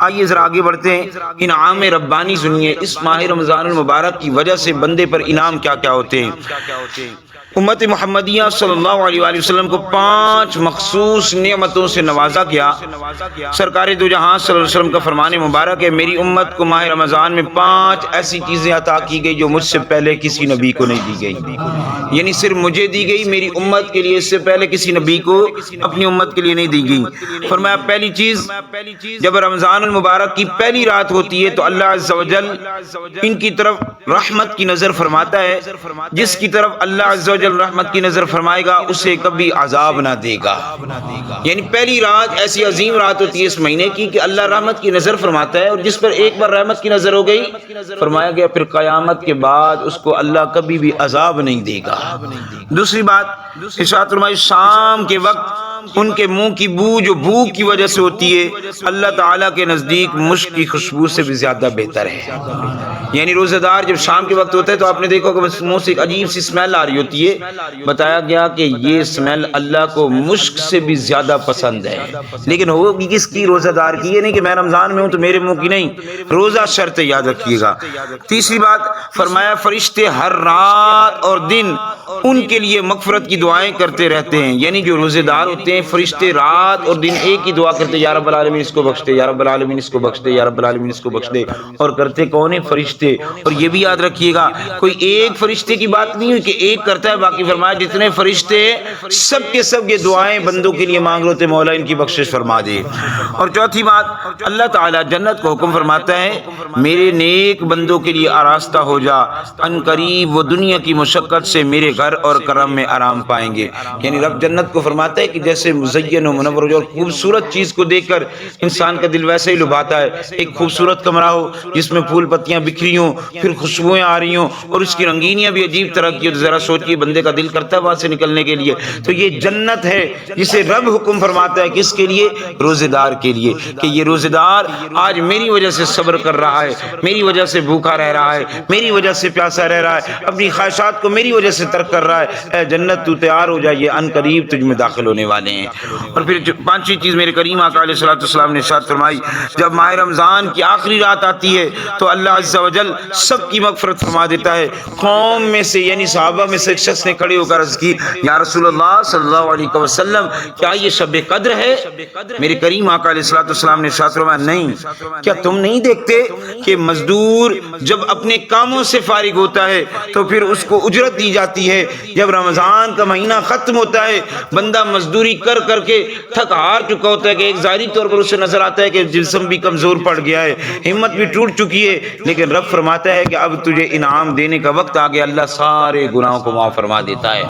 آئیے ذرا آگے بڑھتے ہیں، انعام ربانی سنیے، اس ماہ رمضان المبارک کی وجہ سے بندے پر انعام کیا کیا ہوتے ہیں۔ امت محمدیہ صلی اللہ علیہ وآلہ وسلم کو 5 مخصوص نعمتوں سے نوازا گیا۔ سرکار دو جہاں صلی اللہ علیہ وسلم کا فرمان مبارک ہے، میری امت کو ماہ رمضان میں 5 ایسی چیزیں عطا کی گئی جو مجھ سے پہلے کسی نبی کو نہیں دی گئی، یعنی صرف مجھے دی گئی، میری امت کے لیے، اس سے پہلے کسی نبی کو اپنی امت کے لیے نہیں دی گئی۔ فرمایا پہلی چیز، جب رمضان المبارک کی پہلی رات ہوتی ہے تو اللہ عز و جل ان کی طرف رحمت کی نظر فرماتا ہے، جس کی طرف اللہ عز و جل رحمت کی نظر فرمائے گا اسے کبھی عذاب نہ دے گا۔ یعنی پہلی رات ایسی عظیم رات ہوتی ہے اس مہینے کی کہ اللہ رحمت کی نظر فرماتا ہے، اور جس پر ایک بار رحمت کی نظر ہو گئی، فرمایا گیا پھر قیامت کے بعد اس کو اللہ کبھی بھی عذاب نہیں دے گا۔ دوسری بات، ارشاد فرمایا شام کے وقت ان کے منہ کی بو جو بھوک کی وجہ سے ہوتی ہے، اللہ تعالیٰ کے نزدیک مشک کی خوشبو سے بھی زیادہ بہتر ہے۔ یعنی روزہ دار جب شام کے وقت ہوتا ہے تو آپ نے دیکھا کہ منہ سے ایک عجیب سی اسمیل آ رہی ہوتی ہے، بتایا گیا کہ یہ اسمیل اللہ کو مشک سے بھی زیادہ پسند ہے، لیکن ہوگی کس کی؟ روزہ دار کی۔ یہ نہیں کہ میں رمضان میں ہوں تو میرے منہ کی نہیں، روزہ شرط یاد رکھیے گا۔ تیسری بات فرمایا فرشتے ہر رات اور دن ان کے لیے مغفرت کی دعائیں کرتے رہتے ہیں، یعنی جو روزے دار ہوتے ہیں فرشتے رات اور دن ایک ہی دعا کرتے، یا رب العالمین اس کو بخش دے، یا رب العالمین اس کو بخش دے، یا رب العالمین اس کو بخش دے، اور کرتے کون ہیں؟ فرشتے۔ اور یہ بھی یاد رکھیے گا کوئی ایک فرشتے کی بات نہیں ہوئی کہ ایک کرتا ہے باقی، فرمایا جتنے فرشتے سب کے سب یہ دعائیں بندوں کے لیے مانگ رہے تھے، مولا ان کی بخشش فرما دے۔ اور چوتھی بات، اللہ تعالیٰ جنت کو حکم فرماتا ہے میرے نیک بندوں کے لیے آراستہ ہو جا، ان قریب وہ دنیا کی مشقت سے میرے گھر اور کرم میں آرام پائیں گے۔ یعنی رب جنت کو فرماتا ہے کہ جیسے مزین و منور ہو، اور خوبصورت چیز کو دیکھ کر انسان کا دل ویسے ہی لبھاتا ہے، ایک خوبصورت کمرہ ہو جس میں پھول پتیاں بکھری ہوں، پھر خوشبوئیں آ رہی ہوں اور اس کی رنگینیاں بھی عجیب طرح کی ہو، ذرا سوچئے بندے کا دل کرتا ہے وہاں سے نکلنے کے لیے۔ تو یہ جنت ہے جسے رب حکم فرماتا ہے کس کے لیے؟ روزے دار کے لیے، کہ یہ روزے دار آج میری وجہ سے صبر کر رہا ہے، میری وجہ سے بھوکا رہ رہا ہے، میری وجہ سے پیاسا رہ رہا ہے، اپنی خواہشات کو میری وجہ سے ترک کر رہا ہے، اے جنت تو تیار ہو جائے، یہ ان قریب تجھ میں داخل ہونے والے ہیں۔ اور پھر پانچویں چیز میرے کریم آقا علیہ الصلوۃ والسلام نے ارشاد فرمائی، جب ماہ رمضان کی آخری رات آتی ہے تو اللہ عز و جل سب کی مغفرت فرما دیتا ہے۔ قوم میں سے یعنی صحابہ میں سے ایک شخص نے کھڑے ہو کر عرض کی، یا رسول اللہ صلی اللہ علیہ وسلم کیا یہ شب قدر ہے؟ میرے کریم آقا علیہ الصلوۃ والسلام نے ارشاد فرمایا، نہیں، کیا تم نہیں دیکھتے کہ مزدور جب اپنے کاموں سے فارغ ہوتا ہے تو پھر اس کو اجرت دی جاتی ہے، جب رمضان کا مہینہ ختم ہوتا ہے بندہ مزدوری کر کر کے تھک ہار چکا ہوتا ہے کہ ایک ظاہری طور پر اسے نظر آتا ہے کہ جسم بھی کمزور پڑ گیا ہے، ہمت بھی ٹوٹ چکی ہے، لیکن رب فرماتا ہے کہ اب تجھے انعام دینے کا وقت آ گیا، اللہ سارے گناہوں کو معاف فرما دیتا ہے۔